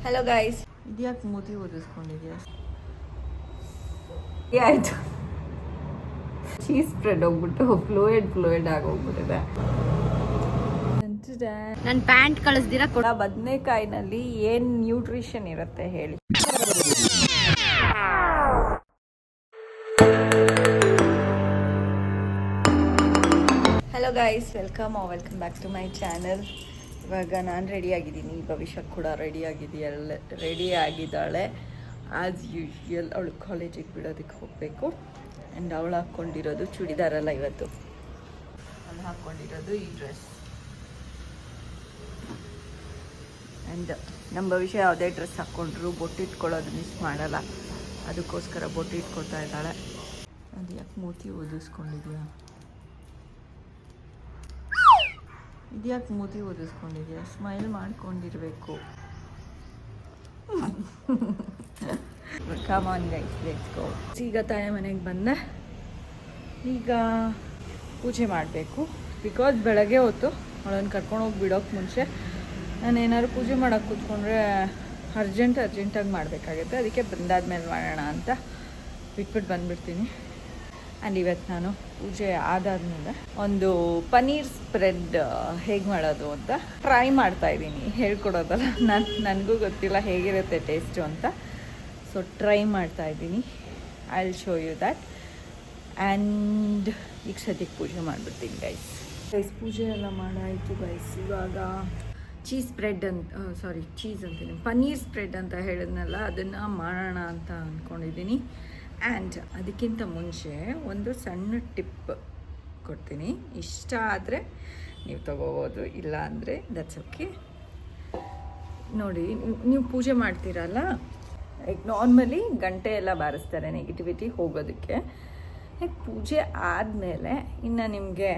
Hello guys, ಇದ್ಯಾಕೆ ಮೂತಿ ಓದಿಸ್ಕೊಂಡಿದ್ಯಾ? ಆಯಿತು. ಚೀಸ್ ಸ್ಪ್ರೆಡ್ ಹೋಗ್ಬಿಟ್ಟು ಫ್ಲೂಯಿಡ್ ಆಗೋಗ್ಬಿಟ್ಟಿದೆ. ನನ್ನ ಪ್ಯಾಂಟ್ ಕಳಿಸ್ದಿರ ಕೂಡ ಬದನೆಕಾಯಿನಲ್ಲಿ ಏನು ನ್ಯೂಟ್ರಿಷನ್ ಇರುತ್ತೆ ಹೇಳಿ. Hello guys, welcome back to my channel. ಇವಾಗ ನಾನು ರೆಡಿಯಾಗಿದ್ದೀನಿ, ಭವಿಷ್ಯ ಕೂಡ ರೆಡಿ ಆಗಿದ್ದಾಳೆ. ಆ್ಯಸ್ ಯೂಶ್ವಲ್ ಅವಳು ಕಾಲೇಜಿಗೆ ಬಿಡೋದಕ್ಕೆ ಹೋಗಬೇಕು. ಆ್ಯಂಡ್ ಅವಳು ಹಾಕ್ಕೊಂಡಿರೋದು ಚೂಡಿದಾರಲ್ಲ, ಇವತ್ತು ನಾನು ಹಾಕ್ಕೊಂಡಿರೋದು ಈ ಡ್ರೆಸ್. ಆ್ಯಂಡ್ ನಮ್ಮ ಭವಿಷ್ಯ ಯಾವುದೇ ಡ್ರೆಸ್ ಹಾಕ್ಕೊಂಡ್ರು ಬೊಟ್ಟಿಟ್ಕೊಳ್ಳೋದು ಮಿಸ್ ಮಾಡಲ್ಲ, ಅದಕ್ಕೋಸ್ಕರ ಬೊಟ್ಟಿಟ್ಕೊಳ್ತಾ ಇದ್ದಾಳೆ. ಅದು ಯಾಕೆ ಮೂತಿ ಓದಿಸ್ಕೊಂಡಿದ್ಯಾ? ಇದ್ಯಾಕೆ ಮೂತಿ ಓದಿಸ್ಕೊಂಡಿದ್ಯಾ? ಸ್ಮೈಲ್ ಮಾಡ್ಕೊಂಡಿರ್ಬೇಕು. Come on guys, let's go. ಈಗ ತಾನೇ ಮನೆಗೆ ಬಂದೆ. ಈಗ ಪೂಜೆ ಮಾಡಬೇಕು. ಬಿಕಾಸ್ ಬೆಳಗ್ಗೆ ಹೊತ್ತು ಅವಳನ್ನು ಕರ್ಕೊಂಡು ಹೋಗಿ ಬಿಡೋಕ್ಕೆ ಮುಂಚೆ ನಾನು ಏನಾದ್ರು ಪೂಜೆ ಮಾಡೋಕ್ಕೆ ಕೂತ್ಕೊಂಡ್ರೆ ಅರ್ಜೆಂಟಾಗಿ ಮಾಡಬೇಕಾಗುತ್ತೆ. ಅದಕ್ಕೆ ಬಂದಾದ್ಮೇಲೆ ಮಾಡೋಣ ಅಂತ ಬಿಟ್ಬಿಟ್ಟು ಬಂದುಬಿಡ್ತೀನಿ. ಆ್ಯಂಡ್ ಇವತ್ತು ನಾನು ಪೂಜೆ ಆದಾದ್ಮೇಲೆ ಒಂದು ಪನ್ನೀರ್ ಸ್ಪ್ರೆಡ್ ಹೇಗೆ ಮಾಡೋದು ಅಂತ ಟ್ರೈ ಮಾಡ್ತಾಯಿದ್ದೀನಿ. ಹೇಳ್ಕೊಡೋದಲ್ಲ, ನನಗೂ ಗೊತ್ತಿಲ್ಲ ಹೇಗಿರುತ್ತೆ ಟೇಸ್ಟು ಅಂತ. ಸೊ ಟ್ರೈ ಮಾಡ್ತಾಯಿದ್ದೀನಿ. I will show you that. And ಈಗ ಸದ್ಯಕ್ಕೆ ಪೂಜೆ ಮಾಡಿಬಿಡ್ತೀನಿ ಗೈಸ್. ಪೂಜೆ ಎಲ್ಲ ಮಾಡಾಯಿತು ಗೈಸ್. ಇವಾಗ ಚೀಸ್ ಅಂತೀನಿ, ಪನ್ನೀರ್ ಸ್ಪ್ರೆಡ್ ಅಂತ ಹೇಳಿದ್ನಲ್ಲ, ಅದನ್ನು ಮಾಡೋಣ ಅಂತ ಅಂದ್ಕೊಂಡಿದ್ದೀನಿ. ಆ್ಯಂಡ್ ಅದಕ್ಕಿಂತ ಮುಂಚೆ ಒಂದು ಸಣ್ಣ ಟಿಪ್ ಕೊಡ್ತೀನಿ. ಇಷ್ಟ ಆದರೆ ನೀವು ತಗೋಬೋದು, ಇಲ್ಲ ಅಂದರೆ ದಟ್ಸ್ ಓಕೆ. ನೋಡಿ, ನೀವು ಪೂಜೆ ಮಾಡ್ತೀರಲ್ಲ, ಲೈಕ್ ನಾರ್ಮಲಿ ಗಂಟೆ ಎಲ್ಲ ಬಾರಿಸ್ತಾರೆ ನೆಗೆಟಿವಿಟಿ ಹೋಗೋದಕ್ಕೆ. ಲೈಕ್ ಪೂಜೆ ಆದಮೇಲೆ ಇನ್ನು ನಿಮಗೆ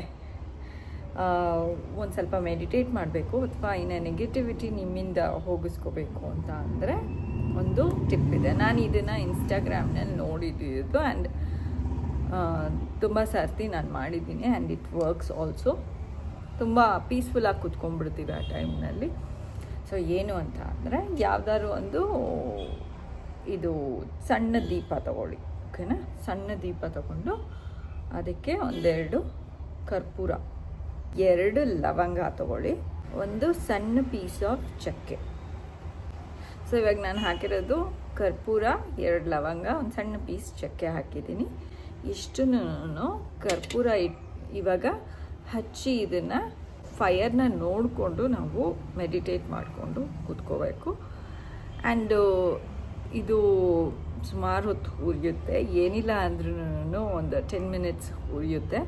ಒಂದು ಸ್ವಲ್ಪ ಮೆಡಿಟೇಟ್ ಮಾಡಬೇಕು ಅಥವಾ ಇನ್ನು ನೆಗೆಟಿವಿಟಿ ನಿಮ್ಮಿಂದ ಹೋಗಿಸ್ಕೋಬೇಕು ಅಂತ ಅಂದರೆ ಒಂದು ಟಿಪ್ ಇದೆ. ನಾನು ಇದನ್ನು ಇನ್ಸ್ಟಾಗ್ರಾಮ್ನಲ್ಲಿ ನೋಡಿದ್ದು ಆ್ಯಂಡ್ ತುಂಬ ಸರ್ತಿ ನಾನು ಮಾಡಿದ್ದೀನಿ. And it works also. ತುಂಬ ಪೀಸ್ಫುಲ್ಲಾಗಿ ಕೂತ್ಕೊಂಡ್ಬಿಡ್ತೀವಿ ಆ ಟೈಮ್ನಲ್ಲಿ. ಸೊ ಏನು ಅಂತ ಅಂದರೆ, ಯಾವುದಾದ್ರು ಒಂದು ಇದು ಸಣ್ಣ ದೀಪ ತೊಗೊಳ್ಳಿ, ಓಕೆನಾ? ಸಣ್ಣ ದೀಪ ತೊಗೊಂಡು ಅದಕ್ಕೆ ಒಂದೆರಡು ಕರ್ಪೂರ, 2 ಲವಂಗ ತೊಗೊಳ್ಳಿ, ಒಂದು ಸಣ್ಣ ಪೀಸ್ ಆಫ್ ಚಕ್ಕೆ. ಸೊ ಇವಾಗ ನಾನು ಹಾಕಿರೋದು ಕರ್ಪೂರ, 2 ಲವಂಗ, ಒಂದು ಸಣ್ಣ ಪೀಸ್ ಚಕ್ಕೆ ಹಾಕಿದ್ದೀನಿ. ಇಷ್ಟನ್ನು ಕರ್ಪೂರ ಇವಾಗ ಹಚ್ಚಿ ಇದನ್ನು ಫೈರ್ನ ನೋಡಿಕೊಂಡು ನಾವು ಮೆಡಿಟೇಟ್ ಮಾಡಿಕೊಂಡು ಕೂತ್ಕೋಬೇಕು. ಆ್ಯಂಡು ಇದು ಸುಮಾರು ಹೊತ್ತು ಉರಿಯುತ್ತೆ, ಏನಿಲ್ಲ ಅಂದ್ರೂ ಒಂದು 10 ಮಿನಿಟ್ಸ್ ಉರಿಯುತ್ತೆ.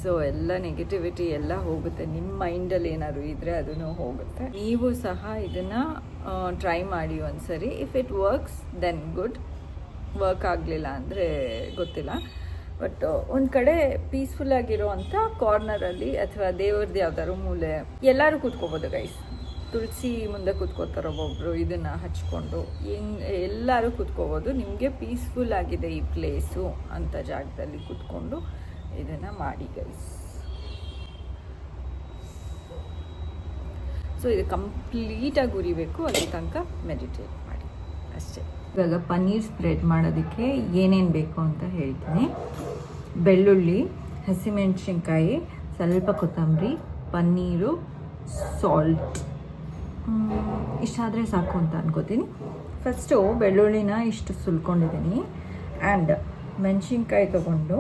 ಸೊ ಎಲ್ಲ ನೆಗೆಟಿವಿಟಿ ಎಲ್ಲ ಹೋಗುತ್ತೆ. ನಿಮ್ಮ ಮೈಂಡಲ್ಲಿ ಏನಾದ್ರು ಇದ್ದರೆ ಅದೂ ಹೋಗುತ್ತೆ. ನೀವು ಸಹ ಇದನ್ನು ಟ್ರೈ ಮಾಡಿ ಒಂದ್ಸರಿ. If it works then good, work ಆಗಲಿಲ್ಲ ಅಂದರೆ ಗೊತ್ತಿಲ್ಲ. ಬಟ್ ಒಂದು ಕಡೆ ಪೀಸ್ಫುಲ್ಲಾಗಿರೋ ಅಂಥ ಕಾರ್ನರಲ್ಲಿ ಅಥವಾ ದೇವ್ರದ್ದು ಯಾವ್ದಾದ್ರು ಮೂಲೆ ಎಲ್ಲರೂ ಕೂತ್ಕೋಬೋದು ಗೈಸ್. ತುಳಸಿ ಮುಂದೆ ಕೂತ್ಕೋತಾರೆ ಒಬ್ಬೊಬ್ಬರು, ಇದನ್ನು ಹಚ್ಕೊಂಡು ಎಲ್ಲರೂ ಕೂತ್ಕೋಬೋದು. ನಿಮಗೆ ಪೀಸ್ಫುಲ್ ಆಗಿದೆ ಈ ಪ್ಲೇಸು ಅಂಥ ಜಾಗದಲ್ಲಿ ಕೂತ್ಕೊಂಡು ಇದನ್ನು ಮಾಡಿ ಗೈಸ್. ಸೊ ಇದು ಕಂಪ್ಲೀಟಾಗಿ ಉರಿಬೇಕು, ಅಲ್ಲಿ ತನಕ ಮೆಡಿಟೇಟ್ ಮಾಡಿ ಅಷ್ಟೇ. ಇವಾಗ ಪನ್ನೀರ್ ಸ್ಪ್ರೆಡ್ ಮಾಡೋದಕ್ಕೆ ಏನೇನು ಬೇಕು ಅಂತ ಹೇಳ್ತೀನಿ. ಬೆಳ್ಳುಳ್ಳಿ, ಹಸಿಮೆಣಸಿನ್ಕಾಯಿ, ಸ್ವಲ್ಪ ಕೊತ್ತಂಬರಿ, ಪನ್ನೀರು, ಸಾಲ್ಟ್, ಇಷ್ಟಾದರೆ ಸಾಕು ಅಂತ ಅನ್ಕೋತೀನಿ. ಫಸ್ಟು ಬೆಳ್ಳುಳ್ಳಿನ ಇಷ್ಟು ಸುಲ್ಕೊಂಡಿದ್ದೀನಿ. ಆ್ಯಂಡ್ ಮೆಣಸಿನ್ಕಾಯಿ ತೊಗೊಂಡು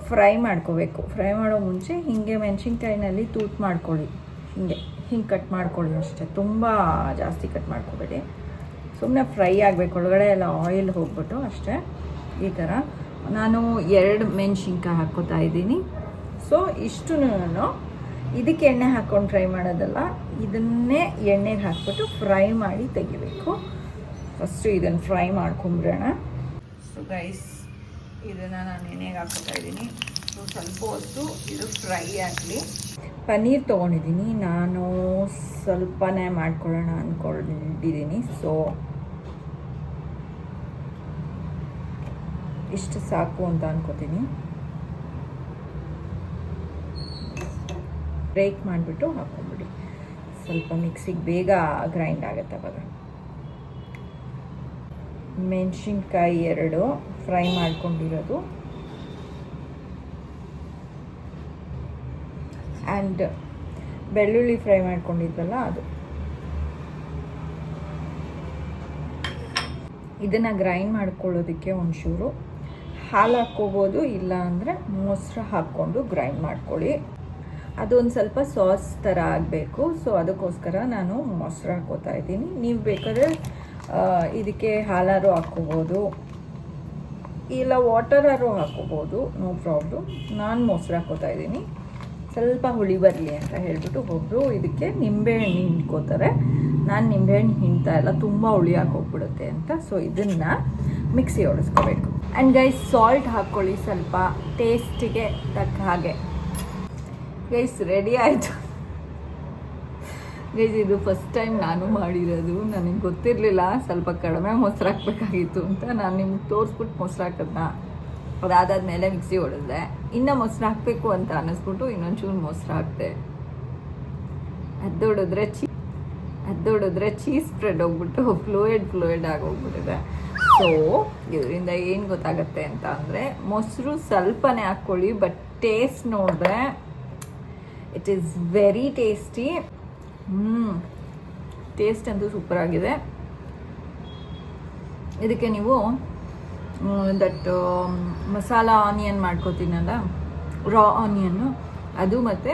ಫ್ರೈ ಮಾಡ್ಕೋಬೇಕು. ಫ್ರೈ ಮಾಡೋ ಮುಂಚೆ ಹೀಗೆ ಮೆಣಸಿನ್ಕಾಯಿನಲ್ಲಿ ತೂತು ಮಾಡ್ಕೊಳ್ಳಿ, ಹಿಂಗೆ ಕಟ್ ಮಾಡ್ಕೊಳ್ಳಿ ಅಷ್ಟೇ. ತುಂಬ ಜಾಸ್ತಿ ಕಟ್ ಮಾಡ್ಕೋಬೇಡಿ, ಸುಮ್ಮನೆ ಫ್ರೈ ಆಗಬೇಕು, ಒಳಗಡೆ ಎಲ್ಲ ಆಯಿಲ್ ಹೋಗ್ಬಿಟ್ಟು ಅಷ್ಟೇ. ಈ ಥರ ನಾನು 2 ಮೆಣಸಿನ್ಕಾಯಿ ಹಾಕ್ಕೋತಾ ಇದ್ದೀನಿ. ಸೊ ಇಷ್ಟು ಇದಕ್ಕೆ ಎಣ್ಣೆ ಹಾಕ್ಕೊಂಡು ಫ್ರೈ ಮಾಡೋದಲ್ಲ, ಇದನ್ನೇ ಎಣ್ಣೆಗೆ ಹಾಕ್ಬಿಟ್ಟು ಫ್ರೈ ಮಾಡಿ ತೆಗಿಬೇಕು. ಫಸ್ಟು ಇದನ್ನು ಫ್ರೈ ಮಾಡ್ಕೊಂಬಿಡೋಣ. ಸೊ ಗೈಸ್, ಇದನ್ನು ನಾನು ಎಣ್ಣೆಗೆ ಹಾಕ್ಕೋತಾ ಇದ್ದೀನಿ. ಸೊ ಸ್ವಲ್ಪ ಹೊತ್ತು ಇದು ಫ್ರೈ ಆಗಲಿ. ಪನ್ನೀರ್ ತೊಗೊಂಡಿದ್ದೀನಿ, ನಾನು ಸ್ವಲ್ಪನೇ ಮಾಡ್ಕೊಳ್ಳೋಣ ಅಂದ್ಕೊಂಡಿದ್ದೀನಿ. ಸೊ ಇಷ್ಟು ಸಾಕು ಅಂತ ಅನ್ಕೋತೀನಿ. ಬ್ರೇಕ್ ಮಾಡಿಬಿಟ್ಟು ಹಾಕ್ಕೊಂಬಿಡಿ. ಸ್ವಲ್ಪ ಮಿಕ್ಸಿಗೆ ಬೇಗ ಗ್ರೈಂಡ್ ಆಗುತ್ತೆ ಅವಾಗ. ಮೆಣಸಿನ್ಕಾಯಿ 2 ಫ್ರೈ ಮಾಡ್ಕೊಂಡಿರೋದು ಆ್ಯಂಡ್ ಬೆಳ್ಳುಳ್ಳಿ ಫ್ರೈ ಮಾಡ್ಕೊಂಡಿದ್ವಲ್ಲ ಅದು. ಇದನ್ನು ಗ್ರೈಂಡ್ ಮಾಡ್ಕೊಳ್ಳೋದಕ್ಕೆ ಒಂಚೂರು ಹಾಲು ಹಾಕ್ಕೋಬೋದು, ಇಲ್ಲ ಅಂದರೆ ಮೊಸರು ಹಾಕ್ಕೊಂಡು ಗ್ರೈಂಡ್ ಮಾಡ್ಕೊಳ್ಳಿ. ಅದೊಂದು ಸ್ವಲ್ಪ ಸಾಸ್ ಥರ ಆಗಬೇಕು. ಸೊ ಅದಕ್ಕೋಸ್ಕರ ನಾನು ಮೊಸರು ಹಾಕ್ಕೋತಾ ಇದ್ದೀನಿ. ನೀವು ಬೇಕಾದ್ರೆ ಇದಕ್ಕೆ ಹಾಲಾರು ಹಾಕ್ಕೋಬೋದು, ಇಲ್ಲ ವಾಟರಾರು ಹಾಕ್ಕೋಬೋದು, ನೋ ಪ್ರಾಬ್ಲಮ್. ನಾನು ಮೊಸರು ಹಾಕ್ಕೋತಾ ಇದ್ದೀನಿ, ಸ್ವಲ್ಪ ಹುಳಿ ಬರಲಿ ಅಂತ ಹೇಳ್ಬಿಟ್ಟು. ಒಬ್ಬರು ಇದಕ್ಕೆ ನಿಂಬೆಹಣ್ಣು ಹಿಂಡ್ಕೋತಾರೆ, ನಾನು ನಿಂಬೆಹಣ್ಣು ಹಿಂಡ್ತಾ ಇಲ್ಲ, ತುಂಬ ಹುಳಿ ಹಾಕೋಗ್ಬಿಡುತ್ತೆ ಅಂತ. ಸೊ ಇದನ್ನು ಮಿಕ್ಸಿ ಹೊಡೆಸ್ಕೋಬೇಕು. ಆ್ಯಂಡ್ ಗೈಸ್ ಸಾಲ್ಟ್ ಹಾಕ್ಕೊಳ್ಳಿ ಸ್ವಲ್ಪ ಟೇಸ್ಟಿಗೆ ತಕ್ಕ ಹಾಗೆ. ಗೈಸ್ ರೆಡಿ ಆಯಿತು. ಗೈಸ್ ಇದು ಫಸ್ಟ್ ಟೈಮ್ ನಾನು ಮಾಡಿರೋದು, ನನಗೆ ಗೊತ್ತಿರಲಿಲ್ಲ ಸ್ವಲ್ಪ ಕಡಿಮೆ ಮೊಸರು ಹಾಕಬೇಕಾಗಿತ್ತು ಅಂತ. ನಾನು ನಿಮ್ಗೆ ತೋರಿಸ್ಬಿಟ್ಟು ಮೊಸರು ಹಾಕೋದನ್ನ, ಅದಾದಮೇಲೆ ಮಿಕ್ಸಿ ಹೊಡೆದೆ. ಇನ್ನು ಮೊಸರು ಹಾಕಬೇಕು ಅಂತ ಅನ್ನಿಸ್ಬಿಟ್ಟು ಇನ್ನೊಂಚೂರು ಮೊಸರು ಹಾಕಿದೆ. ಅದ್ದೊಡಿದ್ರೆ ಚೀಸ್ ಸ್ಪ್ರೆಡ್ ಹೋಗ್ಬಿಟ್ಟು ಫ್ಲೂಯಿಡ್ ಆಗೋಗ್ಬಿಟ್ಟಿದೆ. ಸೊ ಇದರಿಂದ ಏನು ಗೊತ್ತಾಗುತ್ತೆ ಅಂತ ಅಂದರೆ, ಮೊಸರು ಸ್ವಲ್ಪನೇ ಹಾಕ್ಕೊಳ್ಳಿ, ಬಟ್ ಟೇಸ್ಟ್ ನೋಡಿದ್ರೆ it is very tasty. Taste ಅಂತೂ ಸೂಪರ್ ಆಗಿದೆ. ಇದಕ್ಕೆ ನೀವು ದಟ್ ಮಸಾಲ ಆನಿಯನ್ ಮಾಡ್ಕೋತೀನಲ್ಲ, ರಾ ಆನಿಯನ್ನು, ಅದು ಮತ್ತು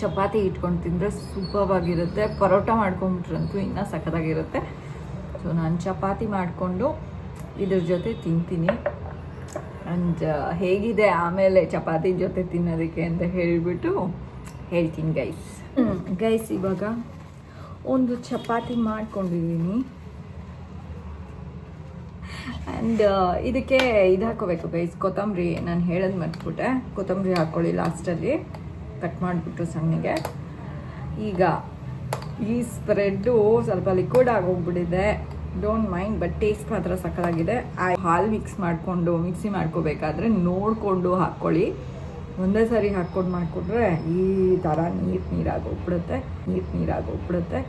ಚಪಾತಿ ಇಟ್ಕೊಂಡು ತಿಂದರೆ ಸೂಪರ್ವಾಗಿರುತ್ತೆ. ಪರೋಟ ಮಾಡ್ಕೊಂಬಿಟ್ರಂತೂ ಇನ್ನೂ ಸಖತ್ತಾಗಿರುತ್ತೆ. ಸೊ ನಾನು ಚಪಾತಿ ಮಾಡಿಕೊಂಡು ಇದ್ರ ಜೊತೆ ತಿಂತೀನಿ. ಆ್ಯಂಡ್ ಹೇಗಿದೆ ಆಮೇಲೆ ಚಪಾತಿ ಜೊತೆ ತಿನ್ನೋದಕ್ಕೆ ಅಂತ ಹೇಳಿಬಿಟ್ಟು ಹೇಳ್ತೀನಿ ಗೈಸ್. ಇವಾಗ ಒಂದು ಚಪಾತಿ ಮಾಡ್ಕೊಂಡಿದ್ದೀನಿ. ಆ್ಯಂಡ್ ಇದಕ್ಕೆ ಇದು ಹಾಕೋಬೇಕು ಗೈಸ್, ಕೊತ್ತಂಬರಿ. ನಾನು ಹೇಳೋದು ಮರ್ತ್ಬಿಟ್ಟೆ, ಕೊತ್ತಂಬರಿ ಹಾಕ್ಕೊಳ್ಳಿ ಲಾಸ್ಟಲ್ಲಿ ಕಟ್ ಮಾಡಿಬಿಟ್ಟು ಸಣ್ಣಗೆ. ಈಗ ಈ ಸ್ಪ್ರೆಡ್ಡು ಸ್ವಲ್ಪ ಲಿಕ್ವಿಡ್ ಆಗೋಗ್ಬಿಟ್ಟಿದೆ, ಡೋಂಟ್ ಮೈಂಡ್, ಬಟ್ ಟೇಸ್ಟ್ ಮಾತ್ರ ಸಕ್ಕತ್ತಾಗಿದೆ. ಹಾಲು ಮಿಕ್ಸಿ ಮಾಡ್ಕೋಬೇಕಾದ್ರೆ ನೋಡಿಕೊಂಡು ಹಾಕ್ಕೊಳ್ಳಿ. ಒಂದೇ ಸಾರಿ ಹಾಕ್ಕೊಂಡು ಮಾಡಿಕೊಂಡ್ರೆ ಈ ಥರ ನೀರಾಗೋಗ್ಬಿಡುತ್ತೆ.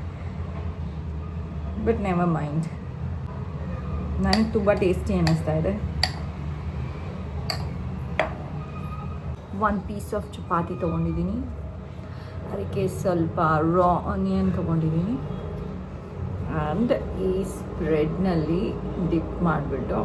ಬಟ್ ನೆವರ್ ಮೈಂಡ್, ನನಗೆ ತುಂಬ ಟೇಸ್ಟಿ ಅನ್ನಿಸ್ತಾ ಇದೆ. 1 ಪೀಸ್ ಆಫ್ ಚಪಾತಿ ತೊಗೊಂಡಿದ್ದೀನಿ, ಅದಕ್ಕೆ ಸ್ವಲ್ಪ ರಾ ಆನಿಯನ್ ತೊಗೊಂಡಿದ್ದೀನಿ. ಆ್ಯಂಡ್ ಈ ಸ್ಪ್ರೆಡ್ನಲ್ಲಿ ಡಿಪ್ ಮಾಡಿಬಿಟ್ಟು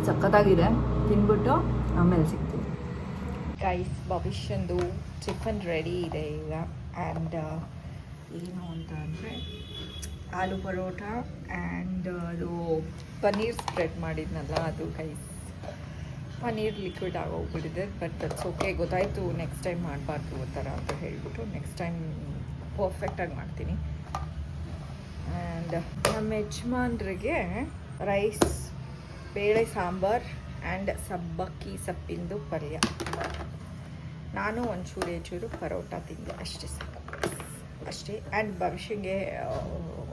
ಸಖತ್ತಾಗಿದೆ. ತಿನ್ಬಿಟ್ಟು ಆಮೇಲೆ ಸಿಗ್ತೀನಿ ಗೈಸ್. ಭವಿಷ್ಯಂದು ಟಿಫನ್ ರೆಡಿ ಇದೆ ಈಗ. ಆ್ಯಂಡ್ ಏನು ಅಂತ ಅಂದರೆ ಆಲೂ ಪರೋಟ ಆ್ಯಂಡ್ ಅದು ಪನ್ನೀರ್ ಸ್ಪ್ರೆಡ್ ಮಾಡಿದ್ನಲ್ಲ ಅದು ಗೈಸ್. ಪನ್ನೀರ್ ಲಿಕ್ವಿಡ್ ಆಗೋಗ್ಬಿಟ್ಟಿದೆ, ಬಟ್ ದಟ್ಸ್ ಓಕೆ. ಗೊತ್ತಾಯಿತು ನೆಕ್ಸ್ಟ್ ಟೈಮ್ ಮಾಡಬಾರ್ದು ಆ ಥರ ಅಂತ ಹೇಳಿಬಿಟ್ಟು ನೆಕ್ಸ್ಟ್ ಟೈಮ್ ಪರ್ಫೆಕ್ಟಾಗಿ ಮಾಡ್ತೀನಿ. ಆ್ಯಂಡ್ ನಮ್ಮ ಯಜಮಾನ್ರಿಗೆ ರೈಸ್, ಬೇಳೆ ಸಾಂಬಾರ್ ಆ್ಯಂಡ್ ಸಬ್ಬಕ್ಕಿ ಸೊಪ್ಪಿಂದು ಪಲ್ಯ. ನಾನು ಒಂಚೂರು ಪರೋಟ ತಿಂದೆ, ಅಷ್ಟೇ ಸಾಕು, ಅಷ್ಟೇ. ಆ್ಯಂಡ್ ಭವಿಷ್ಯಂಗೆ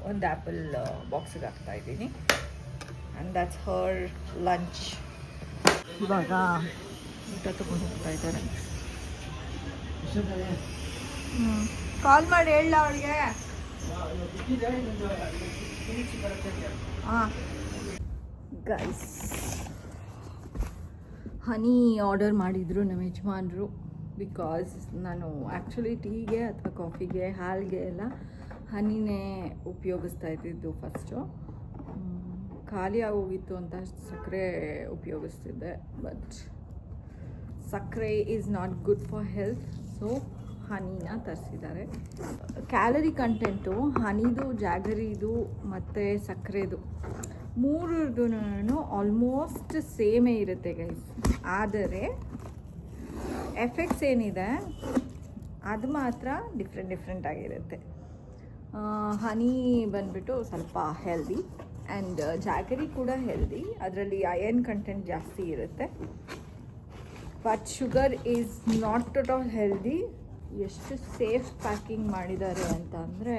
ಒಂದು ಆ್ಯಪಲ್ ಬಾಕ್ಸಿಗೆ ಹಾಕ್ತಾಯಿದ್ದೀನಿ. And that's Har lunch. ಇವಾಗ ಊಟ ತೊಗೊಂಡು ಹೋಗ್ತಾ ಇದ್ದಾರೆ. ಕಾಲ್ ಮಾಡಿ ಹೇಳ ಅವಳಿಗೆ. ಹಾಂ ಗೈಸ್, ಹನಿ ಆರ್ಡರ್ ಮಾಡಿದರು ನಮ್ಮ ಯಜಮಾನ್ರು. ಬಿಕಾಸ್ ನಾನು ಆ್ಯಕ್ಚುಲಿ ಟೀಗೆ ಅಥವಾ ಕಾಫಿಗೆ, ಹಾಲಿಗೆ ಎಲ್ಲ ಹನಿನೇ ಉಪಯೋಗಿಸ್ತಾ ಇದ್ದಿದ್ದು ಫಸ್ಟು. ಖಾಲಿ ಆಗೋಗಿತ್ತು ಅಂತ ಸಕ್ಕರೆ ಉಪಯೋಗಿಸ್ತಿದ್ದೆ. ಬಟ್ ಸಕ್ಕರೆ is not good for health, so ಹನಿನ ತರಿಸಿದ್ದಾರೆ. ಕ್ಯಾಲರಿ ಕಂಟೆಂಟು ಹನಿದು, ಜಾಗರಿದು ಮತ್ತು ಸಕ್ಕರೆದು ಮೂರದ್ದು ಆಲ್ಮೋಸ್ಟ್ ಸೇಮೇ ಇರುತ್ತೆ ಗೈಸ್. ಆದರೆ ಎಫೆಕ್ಟ್ಸ್ ಏನಿದೆ ಅದು ಮಾತ್ರ ಡಿಫ್ರೆಂಟ್ ಆಗಿರುತ್ತೆ. ಹನಿ ಬಂದುಬಿಟ್ಟು ಸ್ವಲ್ಪ ಹೆಲ್ದಿ ಆ್ಯಂಡ್ ಜಾಗರಿ ಕೂಡ ಹೆಲ್ದಿ, ಅದರಲ್ಲಿ ಅಯರ್ನ್ ಕಂಟೆಂಟ್ ಜಾಸ್ತಿ ಇರುತ್ತೆ. But sugar is not at all healthy. ಎಷ್ಟು ಸೇಫ್ ಪ್ಯಾಕಿಂಗ್ ಮಾಡಿದ್ದಾರೆ ಅಂತ ಅಂದರೆ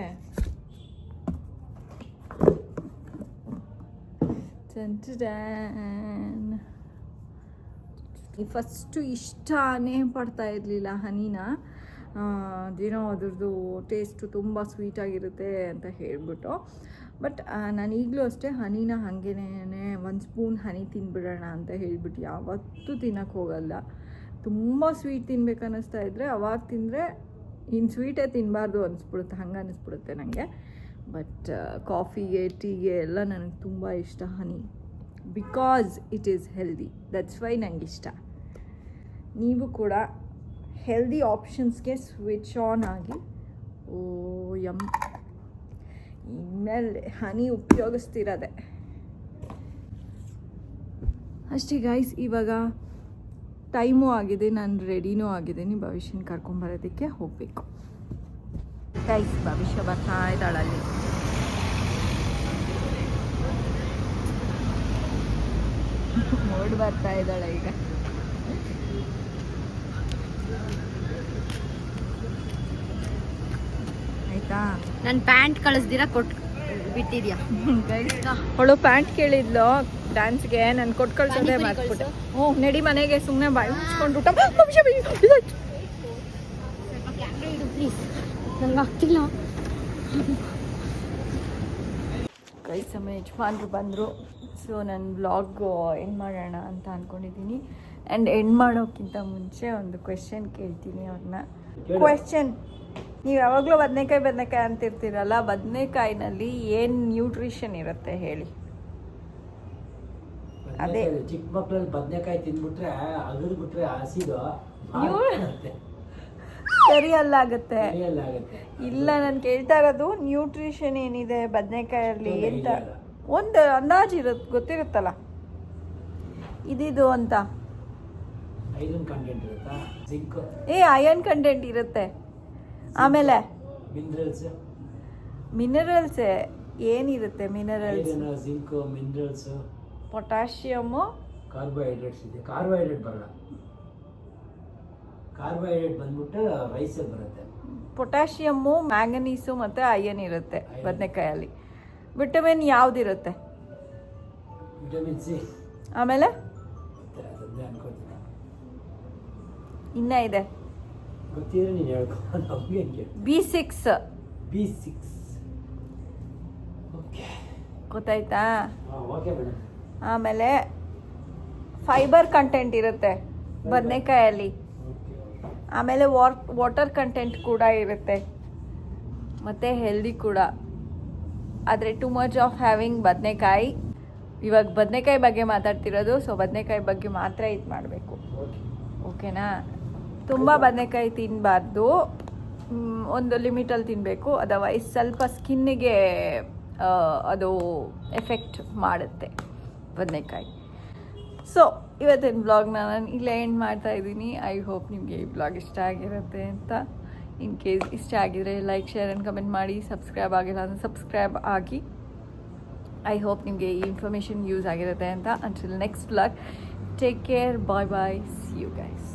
ಫಸ್ಟು ಇಷ್ಟನೇ ಪಡ್ತಾ ಇರಲಿಲ್ಲ ಹನಿನ. ಅದೇನೋ ಅದ್ರದ್ದು ಟೇಸ್ಟು ತುಂಬ ಸ್ವೀಟಾಗಿರುತ್ತೆ ಅಂತ ಹೇಳಿಬಿಟ್ಟು. ಬಟ್ ನಾನು ಈಗಲೂ ಅಷ್ಟೇ ಹನಿನ ಹಾಗೇನೆ 1 ಸ್ಪೂನ್ ಹನಿ ತಿನ್ಬಿಡೋಣ ಅಂತ ಹೇಳಿಬಿಟ್ಟು ಯಾವತ್ತೂ ತಿನ್ನೋಕ್ಕೆ ಹೋಗಲ್ಲ. ತುಂಬ ಸ್ವೀಟ್ ತಿನ್ಬೇಕು ಅನ್ನಿಸ್ತಾ ಇದ್ದರೆ ಅವಾಗ ತಿಂದರೆ ಇನ್ನು ಸ್ವೀಟೇ ತಿನ್ನಬಾರ್ದು ಅನಿಸ್ಬಿಡುತ್ತೆ, ಹಂಗೆ ಅನ್ನಿಸ್ಬಿಡುತ್ತೆ ನನಗೆ. ಬಟ್ ಕಾಫಿಗೆ ಟೀಗೆ ಎಲ್ಲ ನನಗೆ ತುಂಬ ಇಷ್ಟ honey, because it is healthy. That's why ನನಗೆ ಇಷ್ಟ. ನೀವು ಕೂಡ ಹೆಲ್ದಿ ಆಪ್ಷನ್ಸ್ಗೆ ಸ್ವಿಚ್ ಆನ್ ಆಗಿ. ಇನ್ಮೇಲೆ ಹನಿ ಉಪಯೋಗಿಸ್ತಿರೋದೆ ಅಷ್ಟೇ ಗೈಸ್. ಇವಾಗ ಟೈಮು ಆಗಿದೆ, ನಾನು ರೆಡಿನೂ ಆಗಿದ್ದೀನಿ. ಭವಿಷ್ಯನ ಕರ್ಕೊಂಬರೋದಕ್ಕೆ ಹೋಗಬೇಕು ಗೈಸ್. ಭವಿಷ್ಯ ಬರ್ತಾ ಇದ್ದಾಳಲ್ಲಿ. ಓಡ್ ಬರ್ತಾ ಇದ್ದಾಳೆ ಈಗ. ಆಯ್ತಾ, ನನ್ನ ಪ್ಯಾಂಟ್ ಕಳಿಸ್ದಿರ ಕೊಟ್ಟು ಬಿಟ್ಟಿದ್ಯಾ ಅವಳು ಪ್ಯಾಂಟ್ ಕೇಳಿದ್ಲು ಡ್ಯಾನ್ಸ್ಗೆ, ನಾನು ಕೊಟ್ಟು ಕಳ್ಸೋದೇ ಮಾಡ್ಬಿಟ್ಟೆ. ನಡಿ ಮನೆಗೆ, ಸುಮ್ಮನೆ ಬಾಯಿ ಮುಚ್ಕೊಂಡು ಊಟ. ಪ್ಲೀಸ್, ನಂಗೆ ಆಗ್ತಿಲ್ಲ. ಕೈ ಸಮಯ ಯಜಮಾನ್ರು ಬಂದರು. ಸೊ ನನ್ನ ವ್ಲಾಗ್ ಎಂಡ್ ಮಾಡೋಣ ಅಂತ ಅಂದ್ಕೊಂಡಿದ್ದೀನಿ. ಆ್ಯಂಡ್ ಎಂಡ್ ಮಾಡೋಕ್ಕಿಂತ ಮುಂಚೆ ಒಂದು ಕ್ವೆಶ್ಚನ್ ಕೇಳ್ತೀನಿ ಅವ್ರನ್ನ. ಕ್ವೆಶ್ಚನ್, ನೀವು ಯಾವಾಗಲೂ ಬದನೆಕಾಯಿ ಅಂತಿರ್ತೀರಲ್ಲ, ಬದನೆಕಾಯಿನಲ್ಲಿ ಏನು ನ್ಯೂಟ್ರಿಷನ್ ಇರುತ್ತೆ ಹೇಳಿ? ಅದೇ ಚಿಕ್ಕ ಮಕ್ಕಳಲ್ಲಿ ಬದನೆಕಾಯಿ ತಿಂದ್ಬಿಟ್ರೆ ಅಗದ್ಬಿಟ್ರೆ ಹಸಿದು ಸರಿ ಅಲ್ಲಾಗುತ್ತೆ. ಇಲ್ಲ, ನಾನು ಕೇಳ್ತಾ ಇರೋದು ನ್ಯೂಟ್ರಿಷನ್ ಏನಿದೆ ಬದನೆಕಾಯಲ್ಲಿ ಅಂತ ಒಂದು ಅಂದಾಜು ಇರುತ್ತೆ, ಗೊತ್ತಿರುತ್ತಲ್ಲ ಇದಿದು ಅಂತ. ಐರನ್ ಕಂಟೆಂಟ್ ಇರುತ್ತಾ? ಜಿಂಕ್, ಅಯರ್ನ್ ಕಂಟೆಂಟ್ ಇರುತ್ತೆ. ಆಮೇಲೆ ಮಿನರಲ್ಸ್ ಏನಿರುತ್ತೆ? Minerals, zinc, minerals, potassium, carbohydrates ಇದೆ. ಕಾರ್ಬೋಹೈಡ್ರೇಟ್ ಬರಲ್ಲ, ಕಾರ್ಬೋಹೈಡ್ರೇಟ್ ಬಂದ್ಬಿಟ್ಟು ರೈಸಲ್ಲಿ ಬರುತ್ತೆ. ಪೊಟ್ಯಾಷಿಯಮ್ಮು, ಮ್ಯಾಂಗನೀಸು ಮತ್ತು ಅಯನ್ ಇರುತ್ತೆ ಬದನೆಕಾಯಲ್ಲಿ. ವಿಟಮಿನ್ ಯಾವುದಿರುತ್ತೆ? Vitamin C. ಆಮೇಲೆ ಅನ್ಕೋತೀನಿ, ಇನ್ನೂ ಇದೆ, ಗೊತ್ತಿದ್ರೆ ನೀನು ಹೇಳ್ಕೊ. B6. ಓಕೆ, ಗೊತ್ತಾಯ್ತಾ? Okay madam. ಆಮೇಲೆ ಫೈಬರ್ ಕಂಟೆಂಟ್ ಇರುತ್ತೆ ಬದನೆಕಾಯಲ್ಲಿ. ಆಮೇಲೆ ವಾಟರ್ ಕಂಟೆಂಟ್ ಕೂಡ ಇರುತ್ತೆ, ಮತ್ತು ಹೆಲ್ದಿ ಕೂಡ. ಆದರೆ ಟು ಮಚ್ ಆಫ್ ಹ್ಯಾವಿಂಗ್ ಬದನೆಕಾಯಿ. ಇವಾಗ ಬದನೆಕಾಯಿ ಬಗ್ಗೆ ಮಾತಾಡ್ತಿರೋದು, ಸೊ ಬದನೆಕಾಯಿ ಬಗ್ಗೆ ಮಾತ್ರ ಇದು ಮಾಡಬೇಕು, ಓಕೆನಾ? ತುಂಬ ಬದನೆಕಾಯಿ ತಿನ್ನಬಾರ್ದು, ಒಂದು ಲಿಮಿಟಲ್ಲಿ ತಿನ್ನಬೇಕು. ಅದರ್ವೈಸ್ ಸ್ವಲ್ಪ ಸ್ಕಿನ್ನಿಗೆ ಅದು ಎಫೆಕ್ಟ್ ಮಾಡುತ್ತೆ ಬದನೆಕಾಯಿ. ಸೊ ಇವತ್ತಿನ ವ್ಲಾಗ್ನ ನಾನು ಇಲ್ಲೇ ಎಂಡ್ ಮಾಡ್ತಾ ಇದ್ದೀನಿ. ಐ ಹೋಪ್ ನಿಮಗೆ ಈ ವ್ಲಾಗ್ ಇಷ್ಟ ಆಗಿರುತ್ತೆ ಅಂತ. ಇನ್ ಕೇಸ್ ಇಷ್ಟ ಆಗಿದರೆ ಲೈಕ್, ಶೇರ್ ಆ್ಯಂಡ್ ಕಮೆಂಟ್ ಮಾಡಿ. ಸಬ್ಸ್ಕ್ರೈಬ್ ಆಗಿಲ್ಲ ಅಂದರೆ ಸಬ್ಸ್ಕ್ರೈಬ್ ಆಗಿ. ಐ ಹೋಪ್ ನಿಮಗೆ ಈ ಇನ್ಫಾರ್ಮೇಷನ್ ಯೂಸ್ ಆಗಿರುತ್ತೆ ಅಂತ. Until next vlog, take care, bye bye, see you guys.